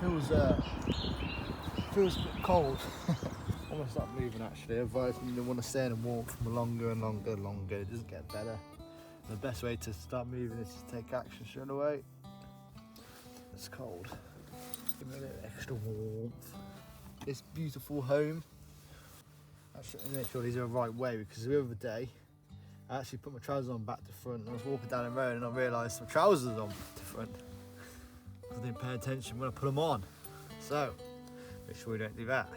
feels a bit cold. I'm gonna start moving actually, otherwise I want to stay in and walk for longer and longer and longer. It doesn't get better. And the best way to start moving is to take action straight away. It's cold. Give me a little extra warmth. This beautiful home. Actually, make sure these are the right way, because the other day I actually put my trousers on back to front and I was walking down the road and I realised my trousers on back to front. I didn't pay attention when I put them on. So, make sure we don't do that.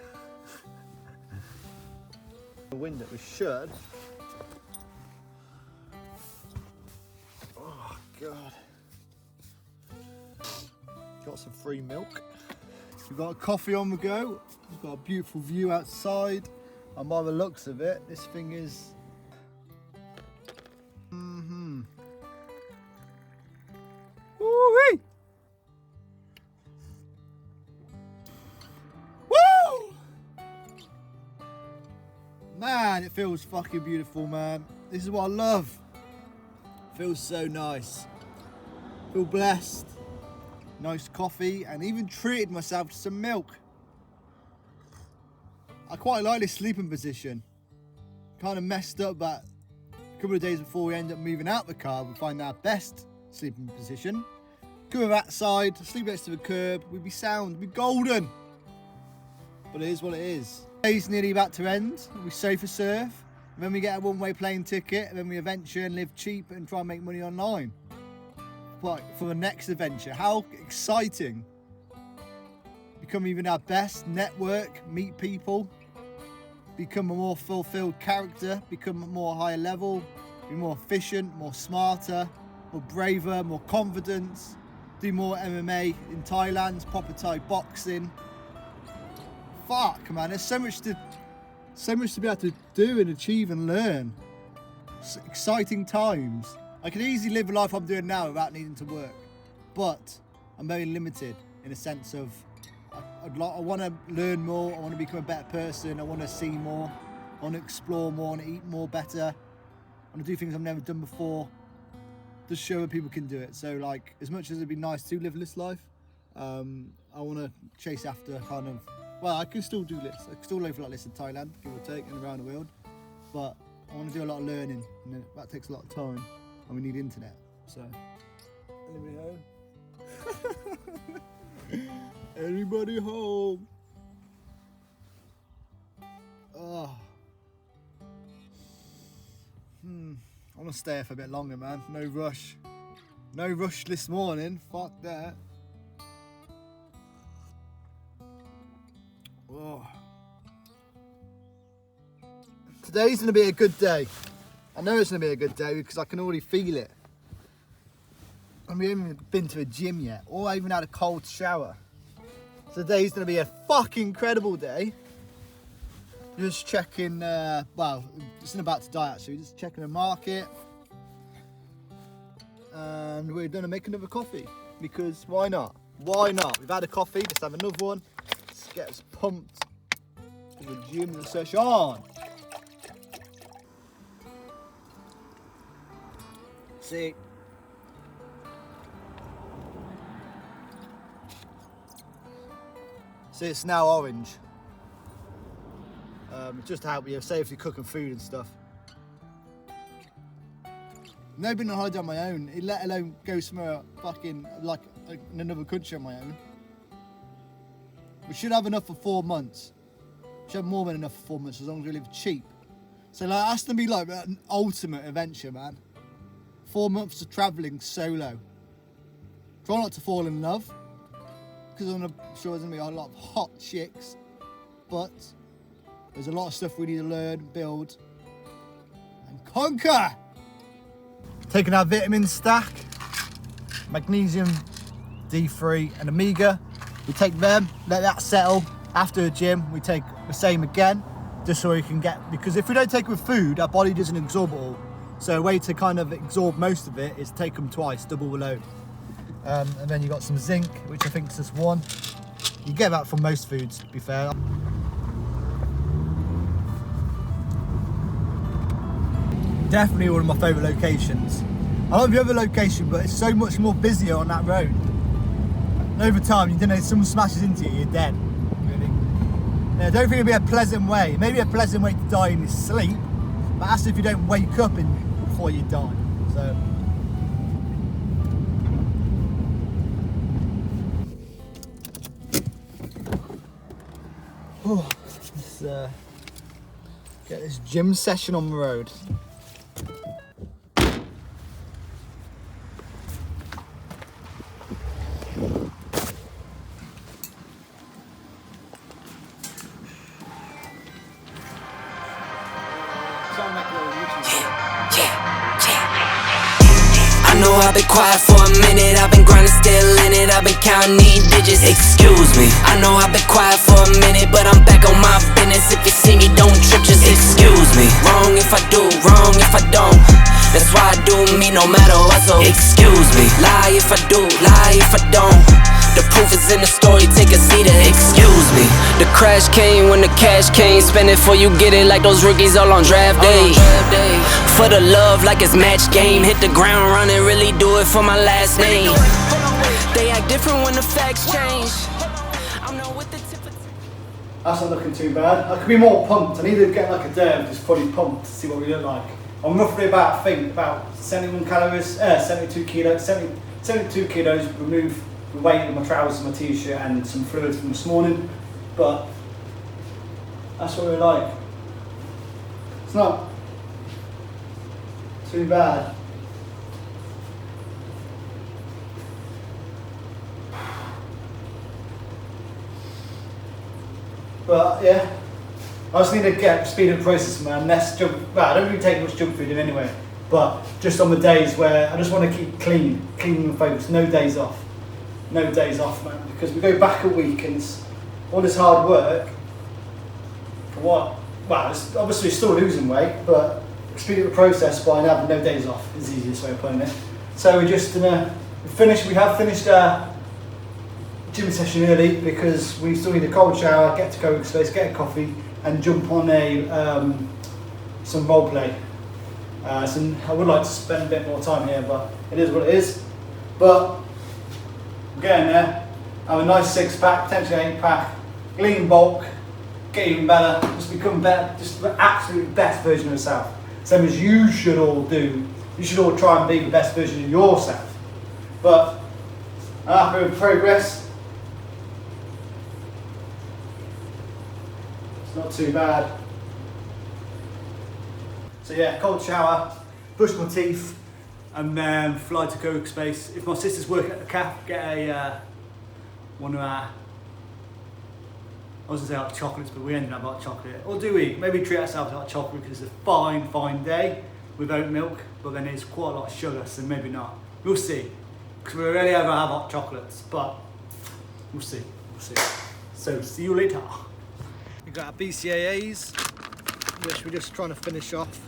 The window was shut. Oh God. Got some free milk. We've got a coffee on the go. We've got a beautiful view outside. And by the looks of it, this thing is... Woo-wee! Woo! Man, it feels fucking beautiful, man. This is what I love. Feels so nice. Feel blessed. Nice coffee, and even treated myself to some milk. I quite like this sleeping position. Kind of messed up, but a couple of days before we end up moving out the car, we find our best sleeping position. Go with that side, sleep next to the curb, we'd be sound, we'd be golden. But it is what it is. Day's nearly about to end, we safe for surf, and then we get a one-way plane ticket, and then we adventure and live cheap and try and make money online. But for the next adventure, how exciting. Become even our best, network, meet people, become a more fulfilled character, become a more higher level, be more efficient, more smarter, more braver, more confident, do more MMA in Thailand, proper Thai boxing. Fuck, man, there's so much to be able to do and achieve and learn. It's exciting times. I can easily live the life I'm doing now without needing to work, but I'm very limited in a sense of I want to learn more, I want to become a better person, I want to see more, I want to explore more, I want to eat more better, I want to do things I've never done before, just show that people can do it. So like, as much as it'd be nice to live this life, I want to chase after kind of, well, I can still do this, I can still live like this in Thailand, give or take, and around the world, but I want to do a lot of learning, and that takes a lot of time, and we need internet, so. Anybody home? Anybody home? Oh. I want to stay here for a bit longer, man. No rush. No rush this morning. Fuck that. Oh. Today's going to be a good day. I know it's going to be a good day because I can already feel it. And we haven't even been to a gym yet, or I even had a cold shower. So today's going to be a fucking incredible day. Just checking, well, it's about to die actually, just checking the market. And we're going to make another coffee, because why not? Why not? We've had a coffee, let's have another one. Let's get us pumped to the gym and search on. See. See, it's now orange. Just to help you safely cooking food and stuff. Never been on holiday on my own, let alone go somewhere fucking like in another country on my own. We should have enough for 4 months. We should have more than enough for 4 months as long as we live cheap. So like, that's to be like an ultimate adventure, man. 4 months of travelling solo. Try not to fall in love, because I'm sure there's going to be a lot of hot chicks, but there's a lot of stuff we need to learn, build, and conquer. Taking our vitamin stack, magnesium, D3 and Omega. We take them, let that settle. After the gym, we take the same again, just so we can get, because if we don't take it with food, our body doesn't absorb it all. So a way to kind of absorb most of it is take them twice, double the load. And then you got some zinc, which I think is just one. You get that from most foods, to be fair. Definitely one of my favourite locations. I love the other location, but it's so much more busier on that road. And over time, you don't know, if someone smashes into you, you're dead. Really. Now, I don't think it'll be a pleasant way. Maybe a pleasant way to die in your sleep, but that's if you don't wake up before you die. So. Let's get this gym session on the road. I know I've been quiet for a minute, I've been grinding, still in it, I've been counting these digits. Excuse me, I know I've been quiet for a minute, but I'm back on my business. If you see me, don't trip, just excuse me. Wrong if I do, wrong if I don't. That's why I do me no matter what, so excuse me. Lie if I do, lie if I don't. The proof is in the story, take a seat and excuse me. The crash came when the cash came. Spend it before you get it, like those rookies all on draft day. For the love like it's match game. Hit the ground running, really do it for my last name. They act different when the facts change. I'm not with the tip of... That's not looking too bad. I could be more pumped. I need to get like a day of just fully pumped to see what we look like. I'm roughly about 71 calories, 72 kilos, 72 kilos. Remove the weight of my trousers, my t-shirt, and some fluids from this morning. But that's what we're like. It's not too bad. But yeah, I just need to get speed of process, man. Less junk. Well, I don't really take much junk food in anyway. But just on the days where I just want to keep clean and focused. No days off. No days off, man. Because we go back a week and all this hard work for what? Well, it's obviously still losing weight, but speed of the process by having no days off is the easiest way of putting it. So we're just gonna finish. We have finished our gym session early because we still need a cold shower, get to co-space, get a coffee, and jump on some role play. So I would like to spend a bit more time here, but it is what it is. But we're getting there. Have a nice 6-pack, potentially 8-pack, lean bulk, get even better, just become better, just the absolute best version of yourself. Same as you should all do. You should all try and be the best version of yourself. But I'm happy with progress. It's not too bad. So yeah, cold shower, brush my teeth, and then fly to Coke Space. If my sister's working at the cafe, get a one of our, I was gonna say hot chocolates, but we ended up hot chocolate. Or do we? Maybe treat ourselves to hot chocolate because it's a fine day with oat milk, but then it's quite a lot of sugar, so maybe not. We'll see. Because we rarely ever have hot chocolates, but we'll see. So see you later. We've got our BCAAs, which we're just trying to finish off.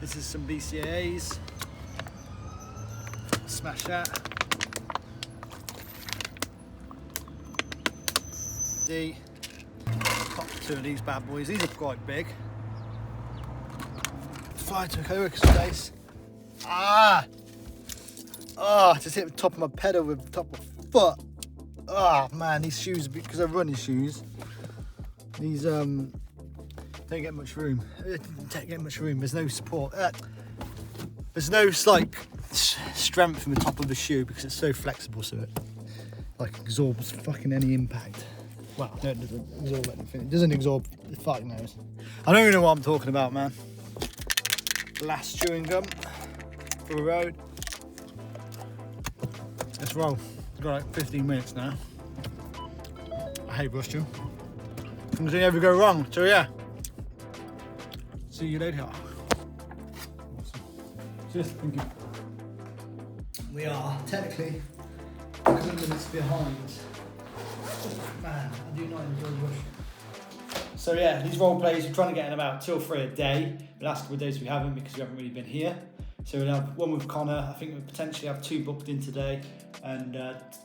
This is some BCAAs. Smash that. Pop 2 of these bad boys. These are quite big. Fly to a co-working space. Just hit the top of my pedal with the top of my foot. Man, these shoes, because I run these shoes, these don't get much room. There's no support. There's no like strength in the top of the shoe because it's so flexible, so it like absorbs fucking any impact. Well, no, it doesn't absorb anything. It doesn't absorb the fucking nose. I don't even know what I'm talking about, man. Last chewing gum for the road. Let's roll. We've got like 15 minutes now. I hate rushing. Nothing ever go wrong. So yeah. See you later. Just thinking. We are technically a couple of minutes behind. Man, I do not enjoy rushing. So yeah, these role plays, we're trying to get in about 2 or 3 a day. The last couple of days we haven't because we haven't really been here. So we'll have one with Connor. I think we'll potentially have 2 booked in today, and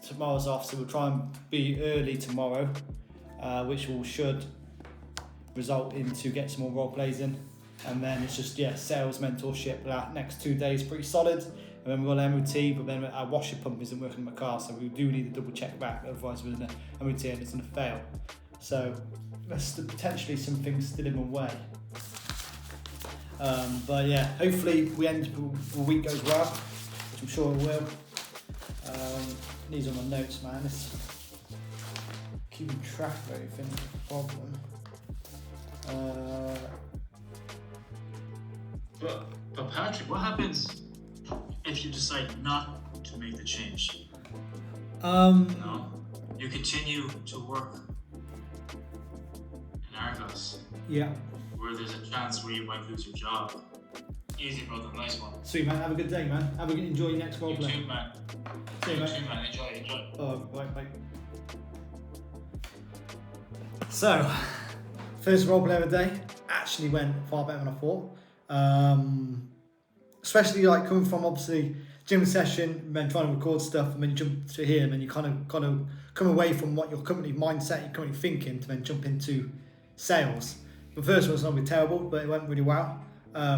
tomorrow's off. So we'll try and be early tomorrow, which should result into get some more role plays in. And then it's just sales mentorship. That next 2 days pretty solid. And then we've got an MOT, but then our washer pump isn't working in my car, so we do need to double check back, otherwise we're in an MOT and it's going to fail. So there's potentially some things still in my way. But yeah, hopefully the week goes well, which I'm sure it will. These are my notes, man. It's keeping track of everything is a problem. But Patrick, what happens if you decide not to make the change? No, you continue to work in Argos. Yeah. Where there's a chance where you might lose your job. Easy, brother. Nice one. Sweet, man. Have a good day, man. Enjoy your next role play. You too, man. See you, You mate. too, man. Enjoy. Oh, bye. So, first roleplay of the day actually went far better than I thought. Especially like coming from obviously gym session, then trying to record stuff, and then you jump to here, and then you kind of come away from what your company mindset, you're currently thinking, to then jump into sales. The first one was not really terrible, but it went really well,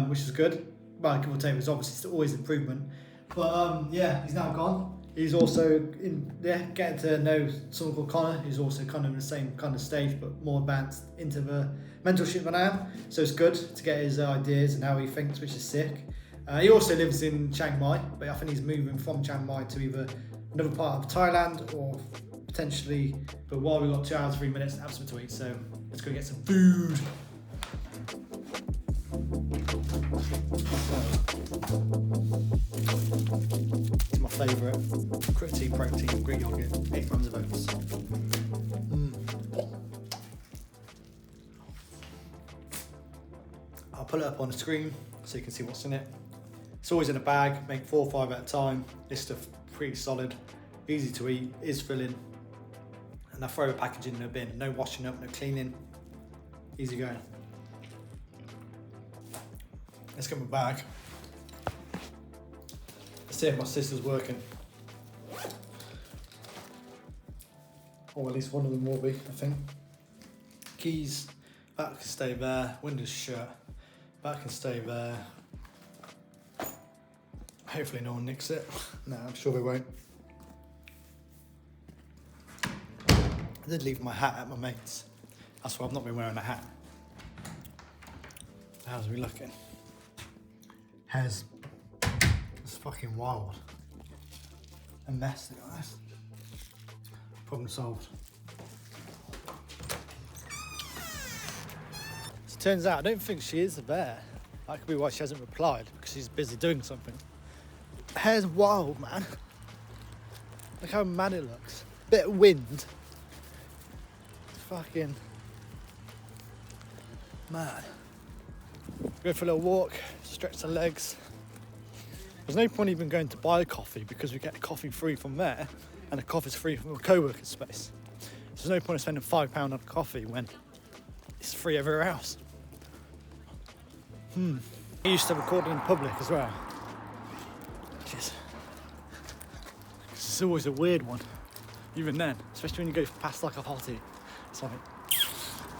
which is good. Well, give or take, there's obviously still always improvement. But yeah, he's now gone. He's also getting to know someone called Connor, who's also kind of in the same kind of stage, but more advanced into the mentorship than I am. So it's good to get his ideas and how he thinks, which is sick. He also lives in Chiang Mai, but I think he's moving from Chiang Mai to either another part of Thailand or potentially. But while we've got 2 hours, 3 minutes to have something to eat, so let's go get some food. It's my favourite protein Greek yogurt, 8 grams of oats. I'll pull it up on the screen so you can see what's in it. It's always in a bag, make 4 or 5 at a time. This stuff pretty solid, easy to eat, is filling. And I throw the packaging in a bin, no washing up, no cleaning, easy going. Let's get my bag. Let's see if my sister's working. Or at least one of them will be, I think. Keys, that can stay there. Windows shut, that can stay there. Hopefully no one nicks it. No, I'm sure they won't. I did leave my hat at my mate's. That's why I've not been wearing a hat. How's we looking? Hair's it's fucking wild. A mess, to be honest. Problem solved. So it turns out I don't think she is there. That could be why she hasn't replied, because she's busy doing something. Hair's wild, man. Look how mad it looks. Bit of wind. Fucking mad. Go for a little walk, stretch the legs. There's no point even going to buy coffee because we get coffee free from there, and the coffee's free from a co-working space. So there's no point in spending £5 on coffee when it's free everywhere else. I used to record in public as well. It's always a weird one, even then, especially when you go past like a hottie. It's like,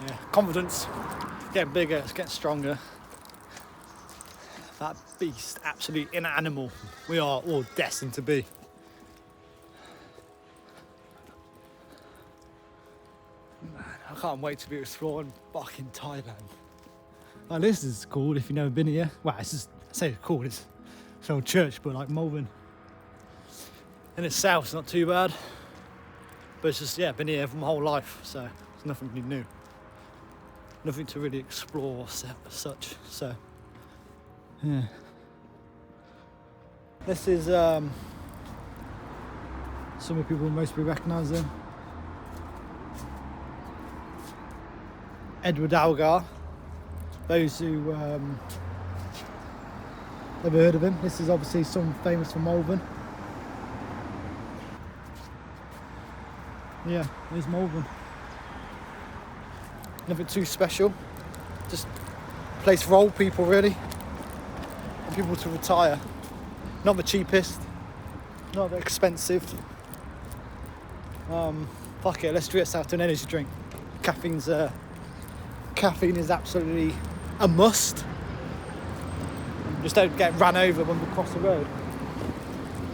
yeah, confidence, getting bigger, it's getting stronger. That beast, absolute inner animal, we are all destined to be. Man, I can't wait to be exploring fucking Thailand. Like, this is cool if you've never been here. Well, it's just, I say it's cool, it's an old church, but like Malvern. In itself, it's not too bad. But it's just, yeah, been here for my whole life, so it's nothing really new. Nothing to really explore as such, so. Yeah. This is some of people mostly recognise him. Edward Algar. Those who never heard of him. This is obviously someone famous from Malvern. Yeah, there's Malvern. Nothing too special. Just a place for old people, really. People to retire. Not the cheapest, not that expensive. Fuck it, let's treat ourselves to an energy drink. Caffeine is absolutely a must. Just don't get run over when we cross the road.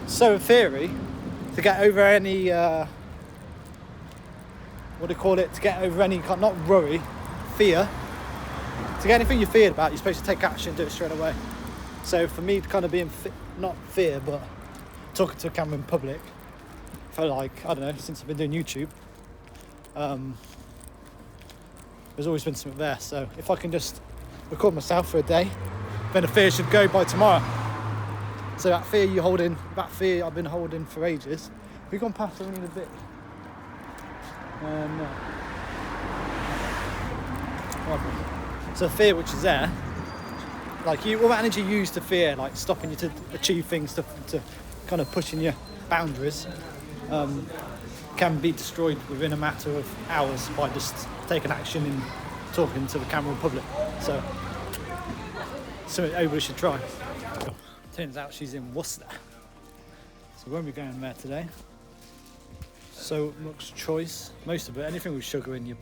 So in theory, to get over any, to get over any, not worry, fear, to get anything you're feared about, you're supposed to take action and do it straight away. So for me to kind of be in, not fear, but talking to a camera in public, for like, I don't know, since I've been doing YouTube, there's always been something there. So if I can just record myself for a day, then the fear should go by tomorrow. So that fear I've been holding for ages. We've gone past only a bit. No. So fear which is there, like all that energy used to fear, like stopping you to achieve things, to kind of pushing your boundaries, can be destroyed within a matter of hours by just taking action and talking to the camera in public. So something everybody should try. Turns out she's in Worcester, so we won't be going there today. So much choice, most of it, anything with sugar in, you're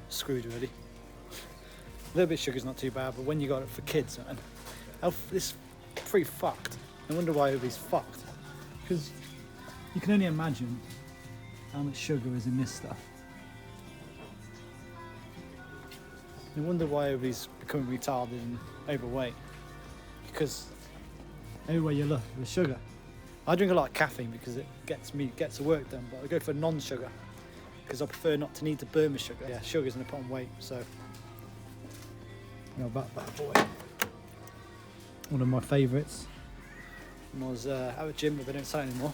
screwed really. A little bit of sugar's not too bad, but when you got it for kids, man, it's pretty fucked. I wonder why everybody's fucked. Because you can only imagine how much sugar is in this stuff. I wonder why everybody's becoming retarded and overweight. Because everywhere you look, there's sugar. I drink a lot of caffeine because it gets the work done, but I go for non-sugar because I prefer not to need to burn with sugar. Yeah, sugar's gonna put on weight, so you know, that bad boy. One of my favourites. When I was at the gym, but they don't sell it anymore.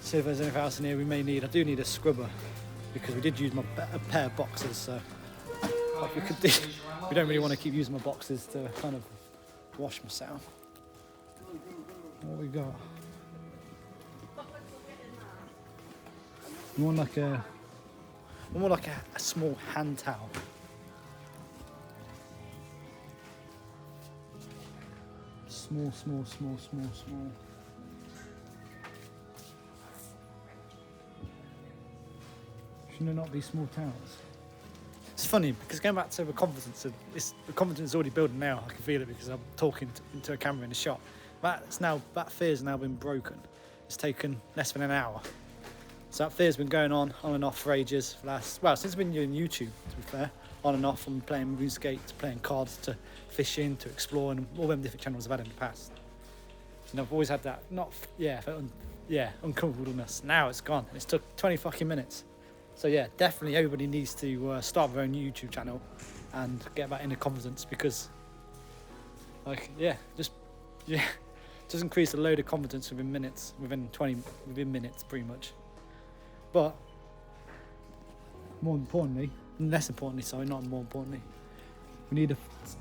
See if there's anything else in here we may need. I do need a scrubber because we did use a pair of boxes, so like we don't really want to keep using my boxes to kind of wash myself. What we got? More like a small hand towel. Small. Shouldn't there not be small towels? It's funny because going back to the confidence, the confidence is already building now. I can feel it because I'm talking into a camera in a shot. That fear's now been broken. It's taken less than an hour. So that fear's been going on and off for ages. Since I've been doing YouTube, to be fair, on and off, from playing RuneScape to playing cards to fishing to exploring, and all them different channels I've had in the past. And I've always had that, uncomfortableness. Now it's gone. It's took 20 fucking minutes. So yeah, definitely everybody needs to start their own YouTube channel and get that inner confidence because, just increase the load of confidence within minutes, within minutes pretty much. But more importantly, we need a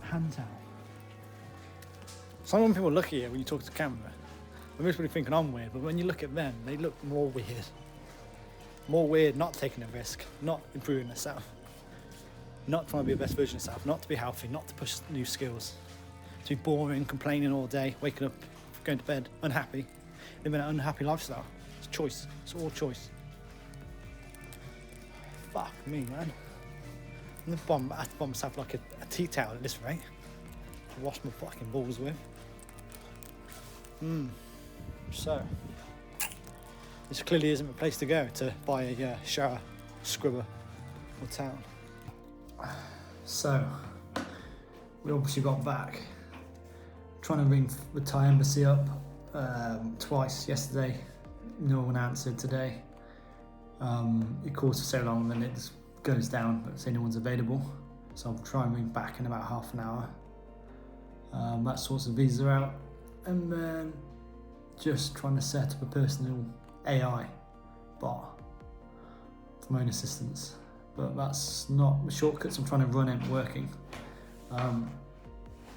hand towel. Some people look at you when you talk to camera. They're mostly thinking I'm weird, but when you look at them, they look more weird. More weird, not taking a risk, not improving themselves, not trying to be the best version of themselves, not to be healthy, not to push new skills, to be boring, complaining all day, waking up, going to bed, unhappy, living an unhappy lifestyle. It's choice. It's all choice. Fuck me, man. I have to buy myself like a tea towel at this rate to wash my fucking balls with. So, this clearly isn't the place to go to buy a shower, scrubber or towel. So, we obviously got back. Trying to ring the Thai embassy up twice yesterday. No one answered today. It calls for so long and then it just goes down, but say no one's available. So I'll try and ring back in about half an hour. That sorts of visa out. And then just trying to set up a personal AI bot for my own assistance. But that's not the shortcuts I'm trying to run ain't working.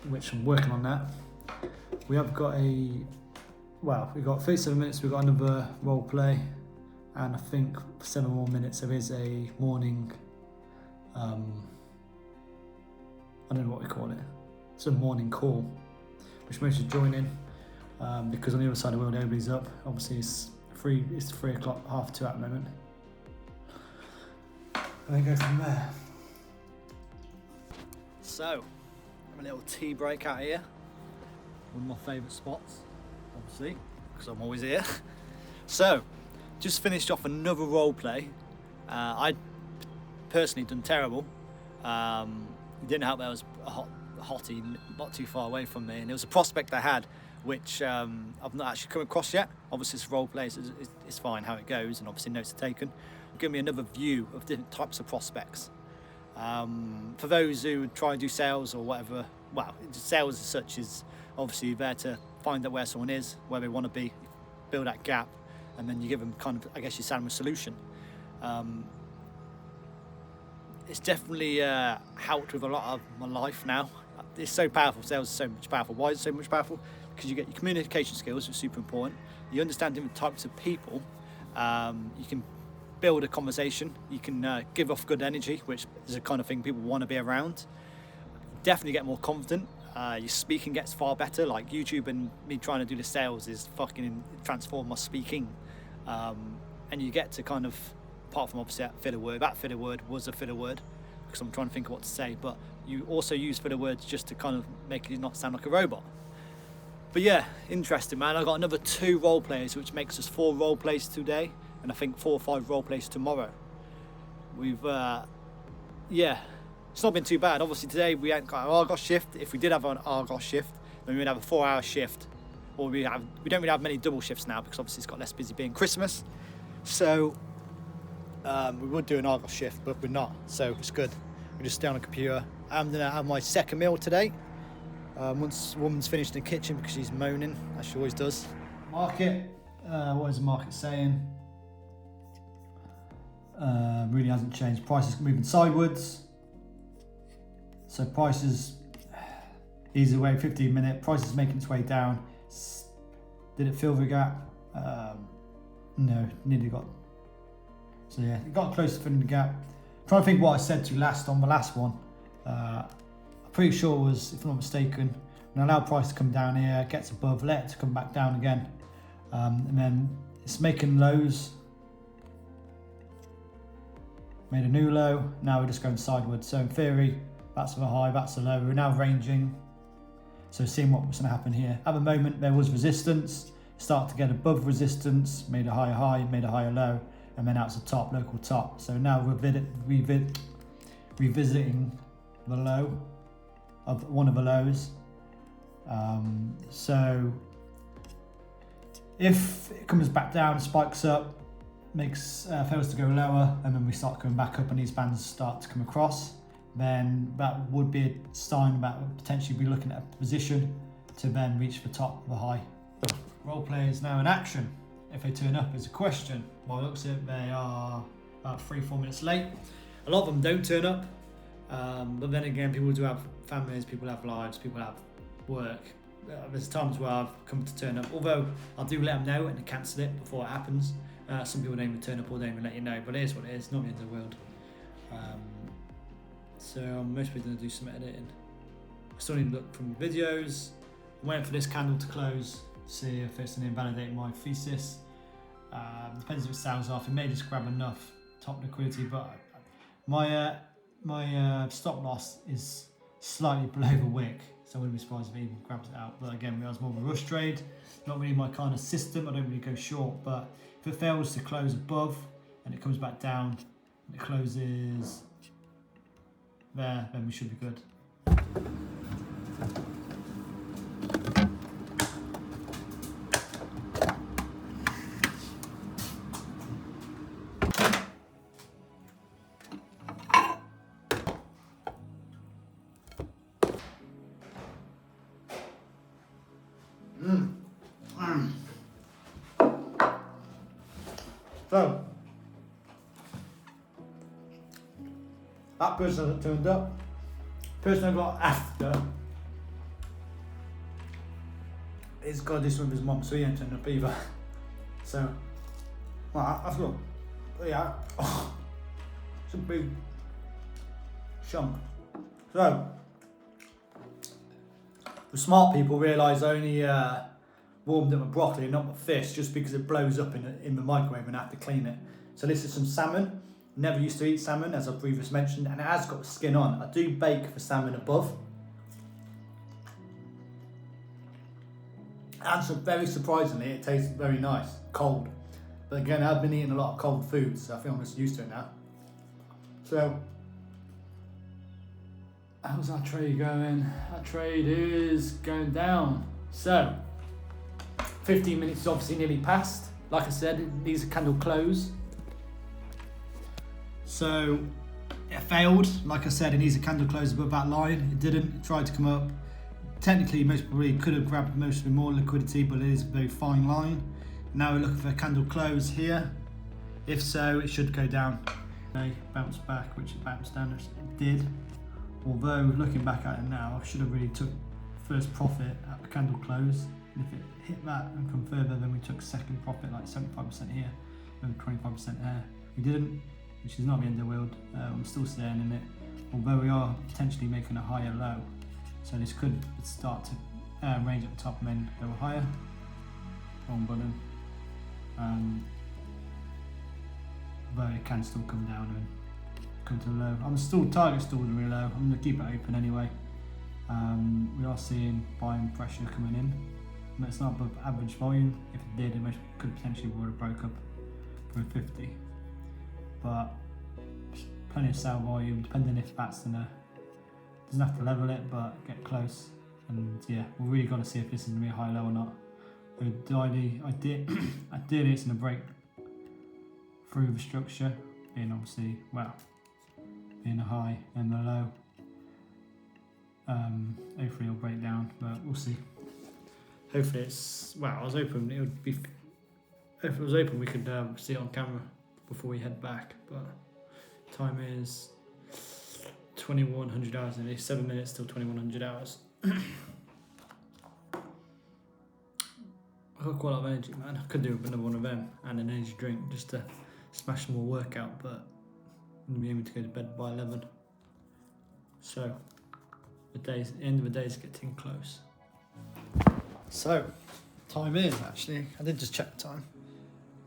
Which I'm working on that. We have got we've got 37 minutes, we've got another role play, and I think for 7 more minutes there is a morning, I don't know what we call it, it's a morning call, which most should join in, because on the other side of the world everybody's up. Obviously it's 3 o'clock, 2:30 at the moment. And then go from there. So, have a little tea break out here. One of my favourite spots. obviously, because I'm always here. So, just finished off another role play. I personally done terrible. It didn't help that I was a hottie not too far away from me, and it was a prospect I had which I've not actually come across yet. Obviously it's role play, so it's fine how it goes, and obviously notes are taken. Give me another view of different types of prospects. For those who try and do sales or whatever, well, sales as such is obviously there to find out where someone is, where they want to be, build that gap, and then you give them kind of, I guess you sell them a solution. It's definitely helped with a lot of my life now. It's so powerful. Sales is so much powerful. Why is it so much powerful? Because you get your communication skills, which are super important. You understand different types of people. You can build a conversation. You can give off good energy, which is the kind of thing people want to be around. Definitely get more confident. Your speaking gets far better. Like YouTube and me trying to do the sales is fucking transformed my speaking. And you get to kind of, apart from obviously that filler word was a filler word, because I'm trying to think of what to say, but you also use filler words just to kind of make you not sound like a robot. But yeah, interesting, man. I got another 2 role plays, which makes us 4 role plays today, and I think 4 or 5 role plays tomorrow. We've yeah, it's not been too bad. Obviously today we ain't got an Argos shift. If we did have an Argos shift, then we'd have a 4-hour shift, or we don't really have many double shifts now, because obviously it's got less busy being Christmas. So we would do an Argos shift, but we're not, so it's good. We just stay on the computer. I'm gonna have my second meal today. Once the woman's finished in the kitchen, because she's moaning, as she always does. Market, what is the market saying? Really hasn't changed. Prices moving sideways. So prices, easy way, 15-minute. Prices making its way down. Did it fill the gap? No, nearly got. So yeah, it got close to filling the gap. I'm trying to think what I said to you last on the last one. I'm pretty sure it was, if I'm not mistaken, when I allow price to come down here, gets above, let it to come back down again. And then it's making lows. Made a new low, now we're just going sideways. So in theory, that's the high, that's the low. We're now ranging. So seeing what's going to happen here. At the moment, there was resistance. Start to get above resistance, made a higher high, made a higher low, and then out to top, local top. So now we're revisiting the low of one of the lows. So if it comes back down, spikes up, makes fails to go lower, and then we start coming back up and these bands start to come across, then that would be a sign that would potentially be looking at a position to then reach the top of the high. Role players now in action. If they turn up is a question. By the looks of it, they are about 3-4 minutes late. A lot of them don't turn up, but then again, people do have families, people have lives, people have work. There's times where I've come to turn up, although I do let them know and cancel it before it happens. Some people don't even turn up or don't even let you know, but it is what it is, not the end of the world. So I'm mostly going to do some editing. I still need to look from videos. I'm waiting for this candle to close, see if it's going to invalidate my thesis. Depends if it sells off. It may just grab enough top liquidity, but my stop loss is slightly below the wick, so I wouldn't be surprised if it even grabs it out. But again, it was more of a rush trade, not really my kind of system. I don't really go short, but if it fails to close above and it comes back down and it closes there, then we should be good. So, that person that turned up, person I got after, he's got to do something with his mum, so he ain't turned up either. So, well, I thought, yeah, it's a big chunk. So, the smart people realise I only warmed up my broccoli, not my fish, just because it blows up in the microwave and I have to clean it. So this is some salmon. Never used to eat salmon, as I previously mentioned, and it has got the skin on. I do bake the salmon above. And so very surprisingly, it tastes very nice, cold. But again, I've been eating a lot of cold foods, so I think I'm just used to it now. So, how's our trade going? Our trade is going down. So, 15 minutes is obviously nearly passed. Like I said, these are candle close. So, it failed. Like I said, it needs a candle close above that line. It didn't. It tried to come up. Technically, most probably could have grabbed most more liquidity, but it is a very fine line. Now we're looking for a candle close here. If so, it should go down. They bounced back, which it bounced down, which it did. Although, looking back at it now, I should have really took first profit at the candle close. And if it hit that and come further, then we took second profit, like 75% here and 25% there. We didn't, which is not the end of the world. I'm still staying in it, although we are potentially making a higher low. So this could start to range at the top and then go higher. Wrong button. But it can still come down and come to the low. I'm still target still really low. I'm gonna keep it open anyway. We are seeing buying pressure coming in. But it's not above average volume. If it did, it could potentially would have broke up for 50. But plenty of sell volume, depending if that's gonna, doesn't have to level it, but get close. And yeah, we're really got to see if this is gonna be a high low or not. Ideally, it's gonna break through the structure, being obviously, well, being a high and a low. Hopefully it'll break down, but we'll see. Hopefully it's, well, I was hoping it would be, if it was open we could see it on camera before we head back, but time is 2100 hours, nearly 7 minutes till 2100 hours. I've got quite a lot of energy, man. I could do another one of them and an energy drink just to smash more workout, but I'm going to be able to go to bed by 11. So, the end of the day is getting close. So, time is actually, I did just check the time.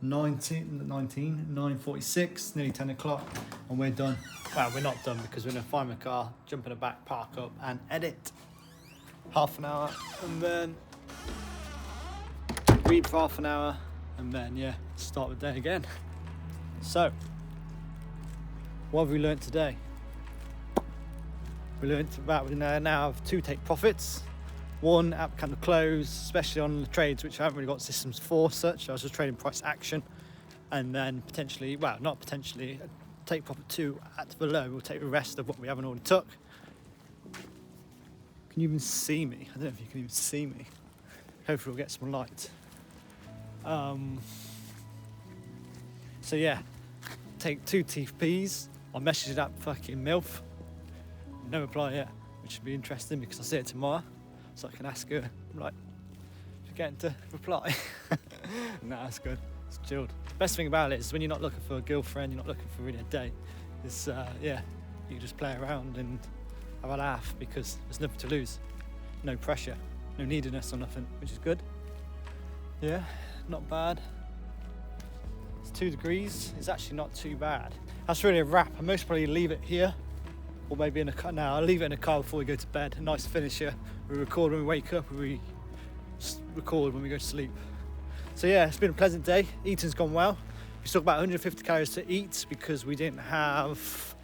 9:46, nearly 10 o'clock, and we're done. Well, we're not done because we're going to find the car, jump in the back, park up, and edit. Half an hour, and then read for half an hour, and then, yeah, start the day again. So, what have we learnt today? We learnt about we now have 2 take profits. One at candle close, especially on the trades which I haven't really got systems for such. I was just trading price action, and then potentially, well, not potentially, take profit 2 at the low. We'll take the rest of what we haven't already took. Can you even see me? I don't know if you can even see me. Hopefully we'll get some light. So yeah, take 2 TPs. I'll message that fucking MILF. No reply yet, which should be interesting because I'll see it tomorrow. So I can ask her, like, forgetting to reply. Nah, that's good. It's chilled. The best thing about it is when you're not looking for a girlfriend, you're not looking for really a date. It's, yeah, you just play around and have a laugh because there's nothing to lose. No pressure, no neediness or nothing, which is good. Yeah, not bad. It's 2 degrees. It's actually not too bad. That's really a wrap. I most probably leave it here. Or maybe in a car. Now I'll leave it in a car before we go to bed. A nice finisher. We record when we wake up. We record when we go to sleep. So yeah, it's been a pleasant day. Eating's gone well. We still got about 150 calories to eat because we didn't have.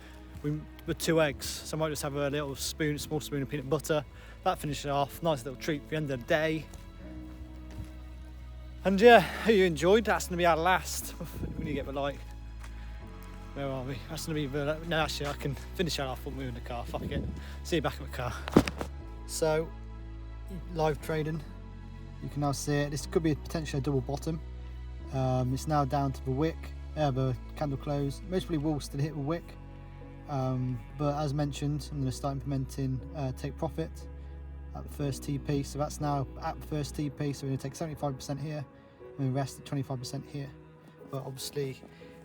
We were 2 eggs, so I might just have a little spoon, small spoon of peanut butter. That finished it off. Nice little treat for the end of the day. And yeah, hope you enjoyed. That's gonna be our last. We need to get the light. Where are we? That's gonna be the, no, actually I can finish that off when we're in the car. Fuck it. See you back at the car. So, live trading. You can now see it. This could be potentially a double bottom. It's now down to the wick, the candle close. Most probably will still hit the wick. But as mentioned, I'm gonna start implementing take profit at the first TP. So that's now at the first TP. So we're gonna take 75% here and the rest at 25% here. But obviously,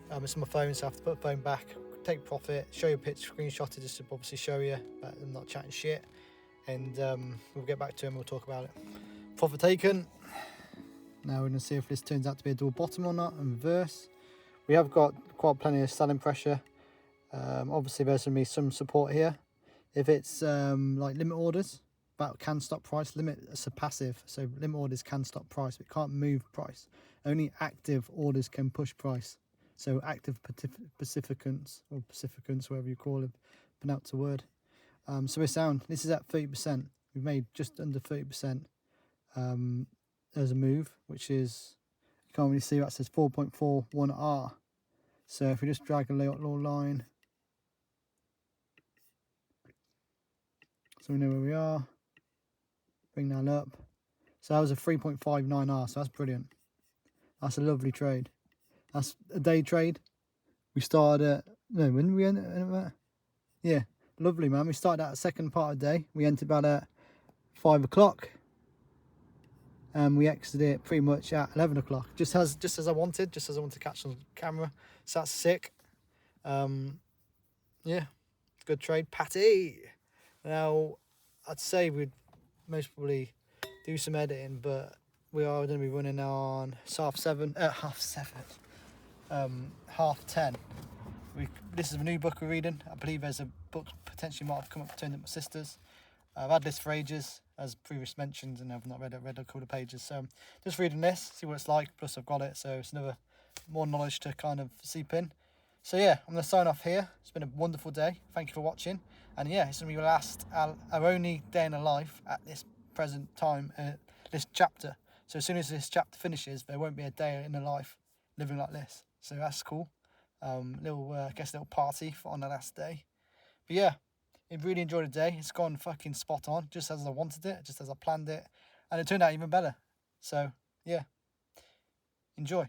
it's on my phone, so I have to put the phone back, take profit, show you a picture, screenshot it just to obviously show you that I'm not chatting shit. And we'll get back to it and we'll talk about it. Profit taken. Now we're going to see if this turns out to be a double bottom or not and reverse. We have got quite plenty of selling pressure. Obviously there's going to be some support here. If it's like limit orders, about can stop price. Limits are passive, so limit orders can stop price, but can't move price. Only active orders can push price. So active participants, or pacificants, whatever you call it, pronounce a word. So we're sound. This is at 30%. We've made just under 30% as a move, which is, you can't really see that says 4.41R. So if we just drag a little line, so we know where we are, bring that up. So that was a 3.59R, so that's brilliant. That's a lovely trade. That's a day trade. We started at, no, when did we end at? Yeah, lovely, man. We started at the second part of the day. We entered about at 5 o'clock. And we exited it pretty much at 11 o'clock. Just as I wanted to catch on camera. So that's sick. Yeah, good trade. Patty! Now, I'd say we'd most probably do some editing, but we are going to be running on half 10. This is a new book we're reading. I believe there's a book potentially might have come up between my sisters. I've had this for ages, as previous mentioned, and I've not read a couple of pages. So just reading this, see what it's like. Plus I've got it, so it's another more knowledge to kind of seep in. So yeah, I'm going to sign off here. It's been a wonderful day. Thank you for watching. And yeah, it's going to be our only day in the life at this present time, this chapter. So as soon as this chapter finishes, there won't be a day in the life living like this. So that's cool. Little party on the last day. But yeah, I really enjoyed the day. It's gone fucking spot on, just as I wanted it, just as I planned it. And it turned out even better. So yeah, enjoy.